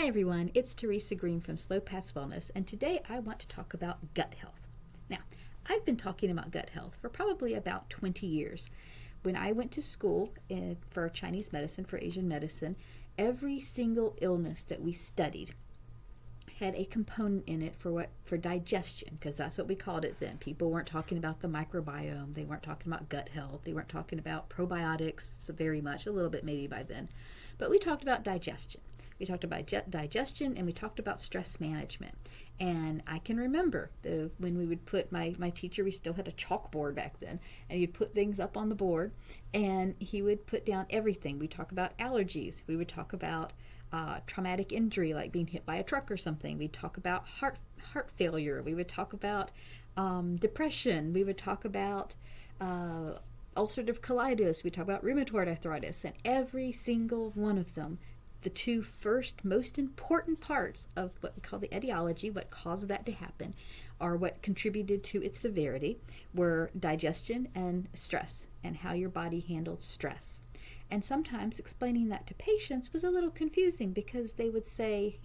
everyone, it's Teresa Green from Slow Paths Wellness, and today I want to talk about gut health. Now, I've been talking about gut health for probably about 20 years. When I went to school for Chinese medicine, for Asian medicine, every single illness that we studied had a component in it for digestion, because that's what we called it then. People weren't talking about the microbiome, they weren't talking about gut health, they weren't talking about probiotics so very much, a little bit maybe by then, but we talked about digestion. We talked about digestion, and we talked about stress management. And I can remember when we would put my teacher, we still had a chalkboard back then, and he'd put things up on the board, and he would put down everything. We'd talk about allergies. We would talk about traumatic injury, like being hit by a truck or something. We'd talk about heart failure. We would talk about depression. We would talk about ulcerative colitis. We talk about rheumatoid arthritis, and every single one of them, the two first most important parts of what we call the etiology, what caused that to happen, or what contributed to its severity, were digestion and stress, and how your body handled stress. And sometimes explaining that to patients was a little confusing, because they would say,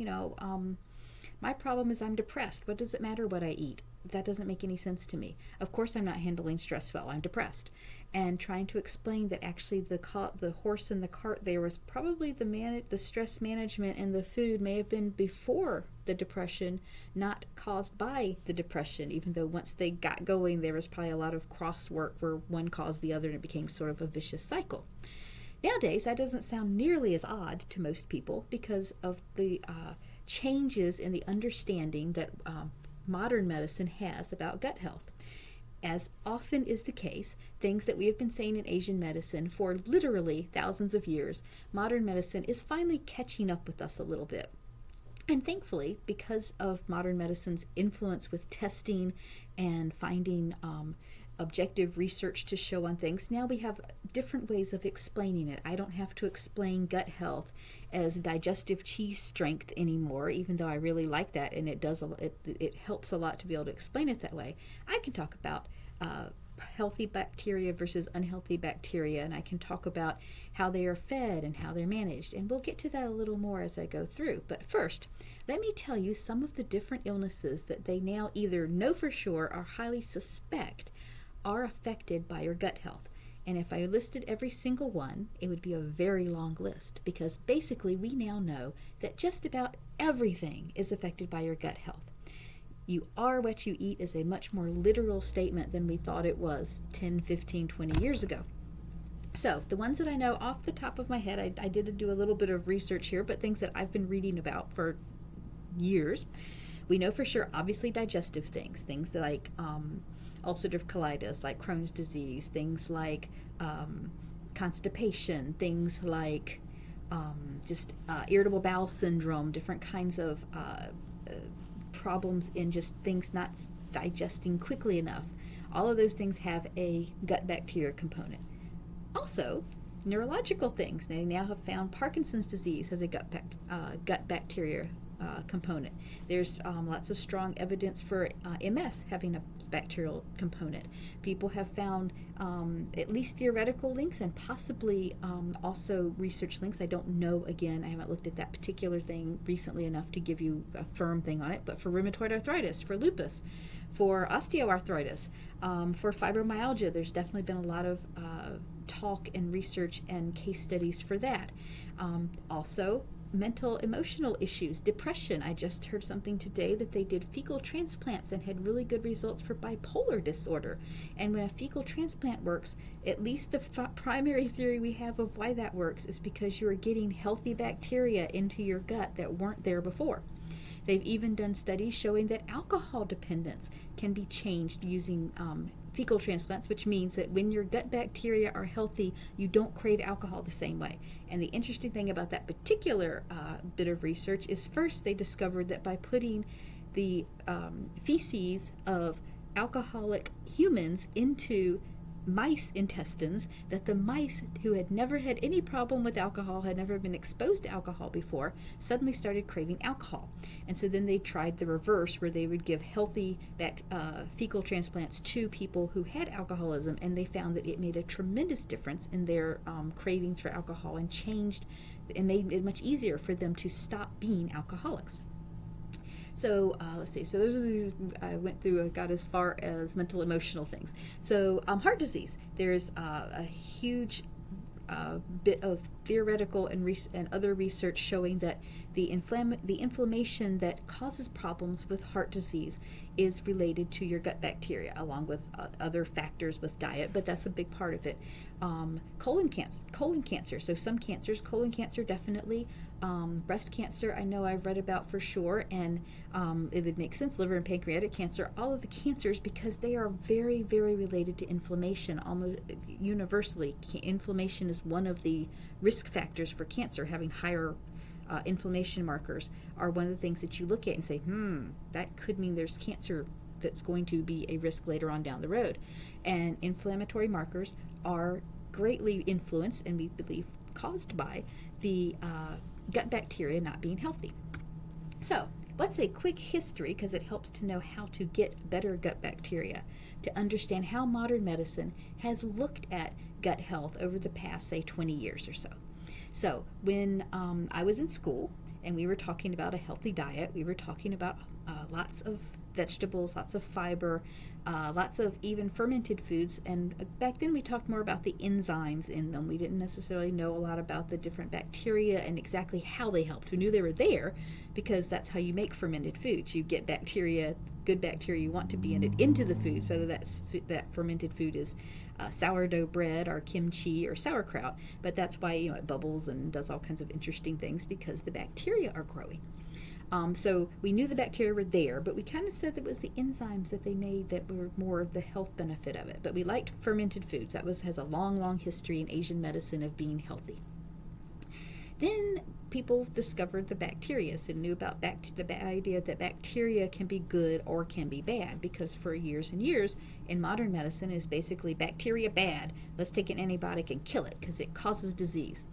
my problem is I'm depressed. What does it matter what I eat? That doesn't make any sense to me. Of course I'm not handling stress well. I'm depressed. And trying to explain that actually the horse in the cart there was probably the stress management, and the food may have been before the depression, not caused by the depression, even though once they got going there was probably a lot of crosswork where one caused the other and it became sort of a vicious cycle. Nowadays, that doesn't sound nearly as odd to most people because of the changes in the understanding that modern medicine has about gut health. As often is the case, things that we have been saying in Asian medicine for literally thousands of years, modern medicine is finally catching up with us a little bit. And thankfully, because of modern medicine's influence with testing and finding objective research to show on things, now we have different ways of explaining it. I don't have to explain gut health as digestive cheese strength anymore, even though I really like that, and it helps a lot to be able to explain it that way. I can talk about healthy bacteria versus unhealthy bacteria, and I can talk about how they are fed and how they're managed, and we'll get to that a little more as I go through. But first, let me tell you some of the different illnesses that they now either know for sure or highly suspect are affected by your gut health. And if I listed every single one, it would be a very long list, because basically we now know that just about everything is affected by your gut health. You are what you eat is a much more literal statement than we thought it was 10, 15, 20 years ago. So the ones that I know off the top of my head, I did do a little bit of research here, but things that I've been reading about for years. We know for sure, obviously, digestive things like ulcerative colitis, like Crohn's disease, things like constipation, things like irritable bowel syndrome, different kinds of problems in just things not digesting quickly enough. All of those things have a gut bacteria component. Also, neurological things. They now have found Parkinson's disease has a gut bacteria component. There's lots of strong evidence for MS having a bacterial component. People have found at least theoretical links and possibly also research links. I don't know, again, I haven't looked at that particular thing recently enough to give you a firm thing on it, but for rheumatoid arthritis, for lupus, for osteoarthritis, for fibromyalgia, there's definitely been a lot of talk and research and case studies for that. Also, mental emotional issues, depression. I just heard something today that they did fecal transplants and had really good results for bipolar disorder. And when a fecal transplant works, at least the primary theory we have of why that works is because you are getting healthy bacteria into your gut that weren't there before. They've even done studies showing that alcohol dependence can be changed using fecal transplants, which means that when your gut bacteria are healthy, you don't crave alcohol the same way. And the interesting thing about that particular bit of research is, first they discovered that by putting the feces of alcoholic humans into mice intestines, that the mice who had never had any problem with alcohol, had never been exposed to alcohol before, suddenly started craving alcohol. And so then they tried the reverse, where they would give healthy fecal transplants to people who had alcoholism, and they found that it made a tremendous difference in their cravings for alcohol, and made it much easier for them to stop being alcoholics. So let's see. So those are these I went through. I got as far as mental, emotional things. So heart disease. There's a huge bit of theoretical and other research showing that the inflammation that causes problems with heart disease is related to your gut bacteria, along with other factors with diet, but that's a big part of it. Colon cancer. So some cancers, colon cancer definitely. Breast cancer, I know I've read about for sure, and it would make sense. Liver and pancreatic cancer, all of the cancers, because they are very, very related to inflammation. Almost universally, inflammation is one of the risk factors for cancer. Having higher inflammation markers are one of the things that you look at and say, that could mean there's cancer that's going to be a risk later on down the road. And inflammatory markers are greatly influenced, and we believe caused by, the gut bacteria not being healthy. So let's say quick history, because it helps to know how to get better gut bacteria, to understand how modern medicine has looked at gut health over the past, say, 20 years or so. So when I was in school and we were talking about a healthy diet, we were talking about lots of vegetables, lots of fiber, lots of even fermented foods. And back then we talked more about the enzymes in them. We didn't necessarily know a lot about the different bacteria and exactly how they helped. We knew they were there because that's how you make fermented foods. You get bacteria, good bacteria you want to be in it, into the foods, whether that fermented food is sourdough bread or kimchi or sauerkraut. But that's why it bubbles and does all kinds of interesting things, because the bacteria are growing. So we knew the bacteria were there, but we kind of said that it was the enzymes that they made that were more of the health benefit of it. But we liked fermented foods. That has a long, long history in Asian medicine of being healthy. Then people discovered the bacteria, so knew about the idea that bacteria can be good or can be bad, because for years and years in modern medicine is basically bacteria bad. Let's take an antibiotic and kill it because it causes disease.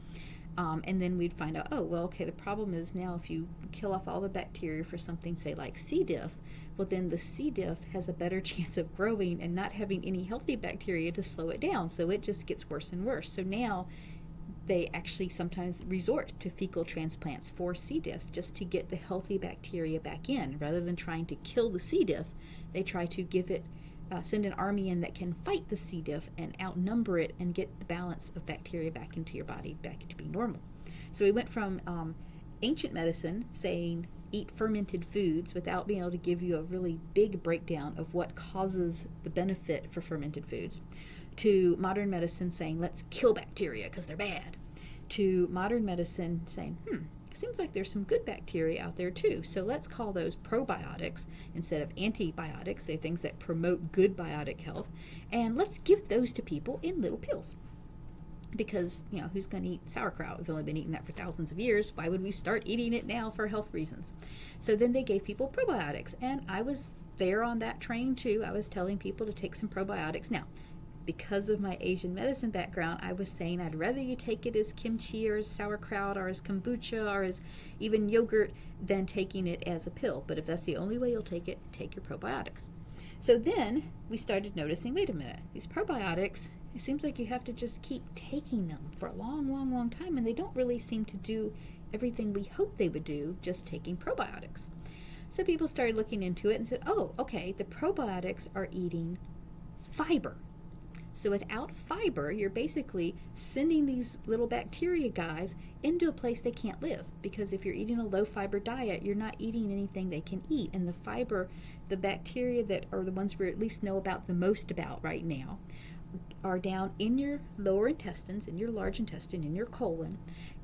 And then we'd find out, the problem is now if you kill off all the bacteria for something, say, like C. diff, well, then the C. diff has a better chance of growing and not having any healthy bacteria to slow it down, so it just gets worse and worse. So now they actually sometimes resort to fecal transplants for C. diff just to get the healthy bacteria back in. Rather than trying to kill the C. diff, they try to send an army in that can fight the C. diff and outnumber it and get the balance of bacteria back into your body, back to being normal. So we went from ancient medicine saying eat fermented foods without being able to give you a really big breakdown of what causes the benefit for fermented foods, to modern medicine saying let's kill bacteria because they're bad, to modern medicine saying seems like there's some good bacteria out there too, so let's call those probiotics instead of antibiotics. They're things that promote good biotic health, and let's give those to people in little pills. Because who's going to eat sauerkraut? We've only been eating that for thousands of years. Why would we start eating it now for health reasons? So then they gave people probiotics, and I was there on that train too. I was telling people to take some probiotics. Now, because of my Asian medicine background, I was saying I'd rather you take it as kimchi or as sauerkraut or as kombucha or as even yogurt than taking it as a pill. But if that's the only way you'll take it, take your probiotics. So then we started noticing, wait a minute, these probiotics, it seems like you have to just keep taking them for a long, long, long time, and they don't really seem to do everything we hoped they would do just taking probiotics. So people started looking into it and said, the probiotics are eating fiber. So without fiber, you're basically sending these little bacteria guys into a place they can't live. Because if you're eating a low fiber diet, you're not eating anything they can eat. And the fiber, the bacteria that are the ones we at least know about the most about right now, are down in your lower intestines, in your large intestine, in your colon.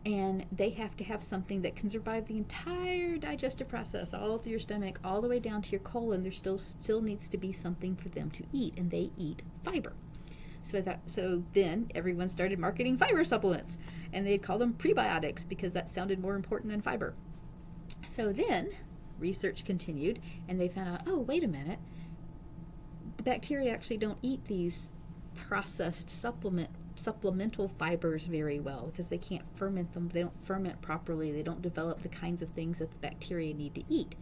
And they have to have something that can survive the entire digestive process, all through your stomach, all the way down to your colon. There still needs to be something for them to eat, and they eat fiber. So then everyone started marketing fiber supplements, and they'd call them prebiotics because that sounded more important than fiber. So then research continued, and they found out, wait a minute, the bacteria actually don't eat these processed supplemental fibers very well because they can't ferment them. They don't ferment properly. They don't develop the kinds of things that the bacteria need to eat,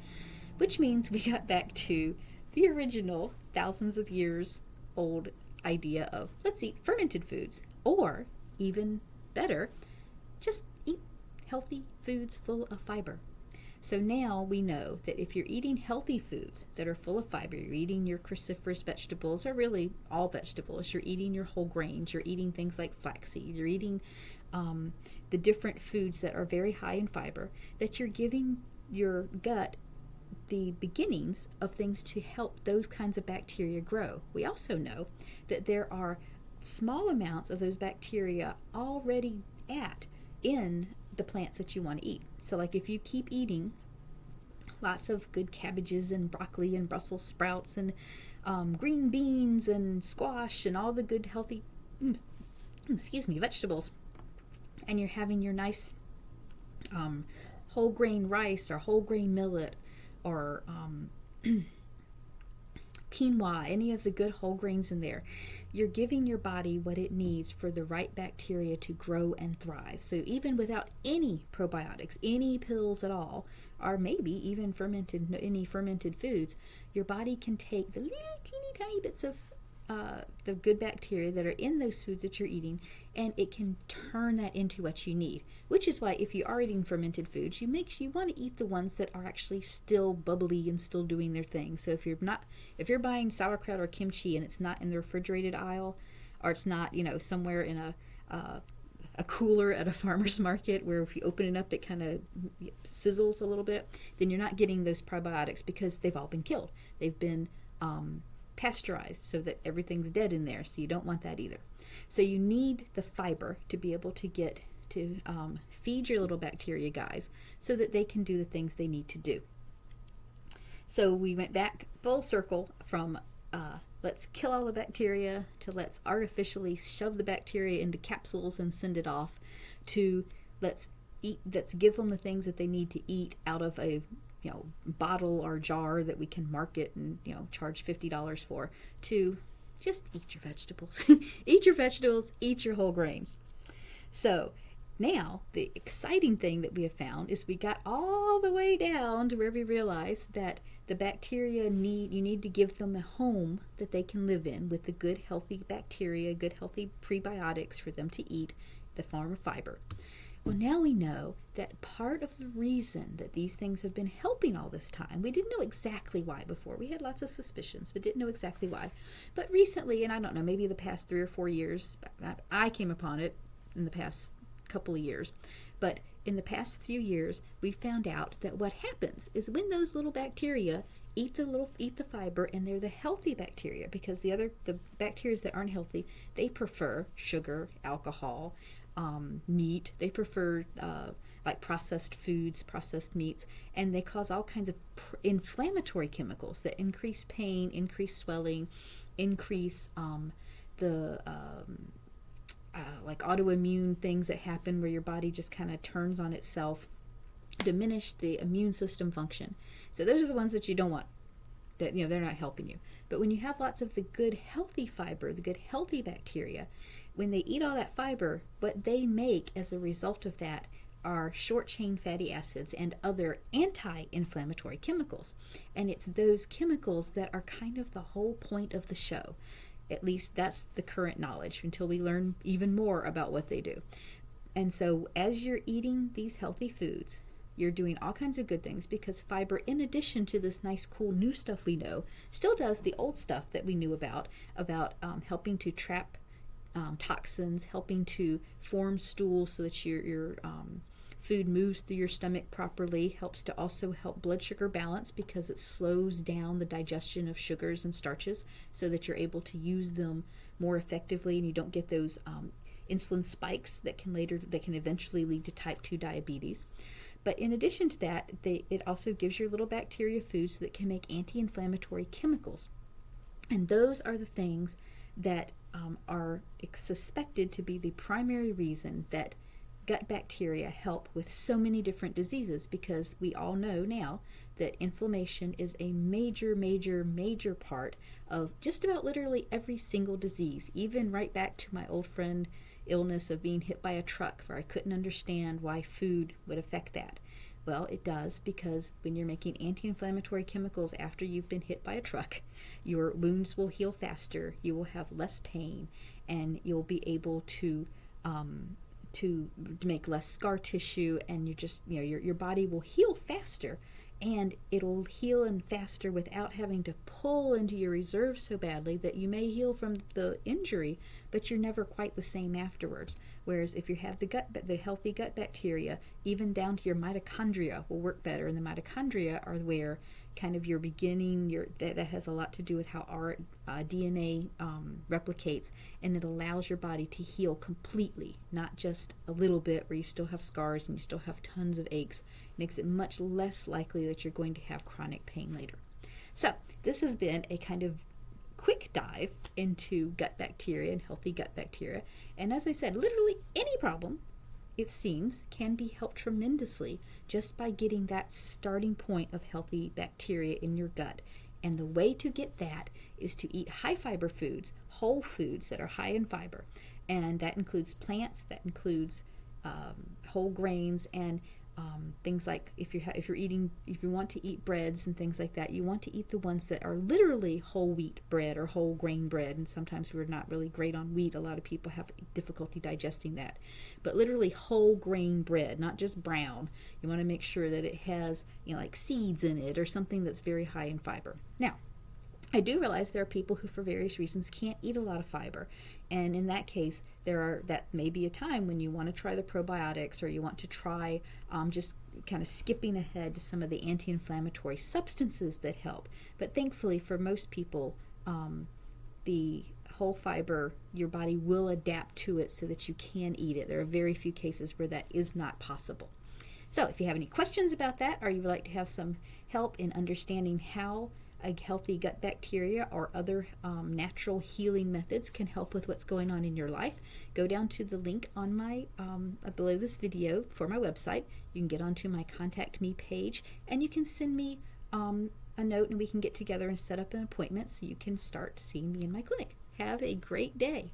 which means we got back to the original thousands of years old idea of let's eat fermented foods, or even better, just eat healthy foods full of fiber. So now we know that if you're eating healthy foods that are full of fiber, you're eating your cruciferous vegetables, or really all vegetables, you're eating your whole grains, you're eating things like flaxseed, you're eating the different foods that are very high in fiber, that you're giving your gut the beginnings of things to help those kinds of bacteria grow. We also know that there are small amounts of those bacteria already in the plants that you want to eat. So like if you keep eating lots of good cabbages and broccoli and Brussels sprouts and green beans and squash and all the good healthy vegetables, and you're having your nice whole grain rice or whole grain millet or quinoa, any of the good whole grains in there, you're giving your body what it needs for the right bacteria to grow and thrive. So even without any probiotics, any pills at all, or maybe even any fermented foods, your body can take the little teeny tiny bits of the good bacteria that are in those foods that you're eating, and it can turn that into what you need. Which is why if you are eating fermented foods, you want to eat the ones that are actually still bubbly and still doing their thing. So if you're buying sauerkraut or kimchi and it's not in the refrigerated aisle, or it's not somewhere in a cooler at a farmer's market where if you open it up it kind of sizzles a little bit, then you're not getting those probiotics because they've all been killed. They've been pasteurized so that everything's dead in there, so you don't want that either. So you need the fiber to be able to get to feed your little bacteria guys so that they can do the things they need to do. So we went back full circle from let's kill all the bacteria to let's artificially shove the bacteria into capsules and send it off, to let's give them the things that they need to eat out of a bottle or jar that we can market and charge $50 for, to just eat your vegetables. Eat your vegetables, eat your whole grains. So now the exciting thing that we have found is we got all the way down to where we realized that the bacteria you need to give them a home that they can live in with the good healthy bacteria, good healthy prebiotics for them to eat, the form of fiber. Well, now we know that part of the reason that these things have been helping all this time, we didn't know exactly why before. We had lots of suspicions, but didn't know exactly why. But recently, and I don't know, maybe the past 3 or 4 years, I came upon it in the past couple of years, but in the past few years, we found out that what happens is when those little bacteria eat the fiber, and they're the healthy bacteria, because the bacteria that aren't healthy, they prefer sugar, alcohol, meat. They prefer like processed foods, processed meats, and they cause all kinds of inflammatory chemicals that increase pain, increase swelling, increase like autoimmune things that happen where your body just kind of turns on itself, diminish the immune system function. So those are the ones that you don't want, that they're not helping you. But when you have lots of the good healthy fiber, the good healthy bacteria, when they eat all that fiber, what they make as a result of that are short-chain fatty acids and other anti-inflammatory chemicals. And it's those chemicals that are kind of the whole point of the show. At least that's the current knowledge, until we learn even more about what they do. And so as you're eating these healthy foods, you're doing all kinds of good things, because fiber, in addition to this nice cool new stuff we know, still does the old stuff that we knew about helping to trap toxins, helping to form stools so that your food moves through your stomach properly, helps to also help blood sugar balance because it slows down the digestion of sugars and starches so that you're able to use them more effectively, and you don't get those insulin spikes that can eventually lead to type 2 diabetes. But in addition to that, it also gives your little bacteria foods that can make anti-inflammatory chemicals. And those are the things that are suspected to be the primary reason that gut bacteria help with so many different diseases, because we all know now that inflammation is a major, major, major part of just about literally every single disease, even right back to my old friend illness of being hit by a truck, where I couldn't understand why food would affect that. Well, it does, because when you're making anti-inflammatory chemicals after you've been hit by a truck, your wounds will heal faster, you will have less pain, and you'll be able to make less scar tissue, and your body will heal faster, and it'll heal and faster without having to pull into your reserves so badly that you may heal from the injury, but you're never quite the same afterwards. Whereas if you have the healthy gut bacteria, even down to your mitochondria will work better, and the mitochondria are where kind of your beginning, that has a lot to do with how our DNA replicates, and it allows your body to heal completely, not just a little bit where you still have scars and you still have tons of aches. It makes it much less likely that you're going to have chronic pain later. So this has been a kind of quick dive into gut bacteria and healthy gut bacteria, and as I said, literally any problem, it seems, can be helped tremendously just by getting that starting point of healthy bacteria in your gut. And the way to get that is to eat high fiber foods, whole foods that are high in fiber. And that includes plants, that includes whole grains, and things like if you want to eat breads and things like that, you want to eat the ones that are literally whole wheat bread or whole grain bread. And sometimes we're not really great on wheat. A lot of people have difficulty digesting that. But literally whole grain bread, not just brown. You want to make sure that it has, like seeds in it or something that's very high in fiber. Now, I do realize there are people who for various reasons can't eat a lot of fiber, and in that case that may be a time when you want to try the probiotics, or you want to try just kind of skipping ahead to some of the anti-inflammatory substances that help. But thankfully for most people, the whole fiber, your body will adapt to it so that you can eat it. There are very few cases where that is not possible. So if you have any questions about that, or you would like to have some help in understanding how a healthy gut bacteria or other natural healing methods can help with what's going on in your life, go down to the link on my below this video for my website. You can get onto my Contact Me page, and you can send me a note, and we can get together and set up an appointment so you can start seeing me in my clinic. Have a great day.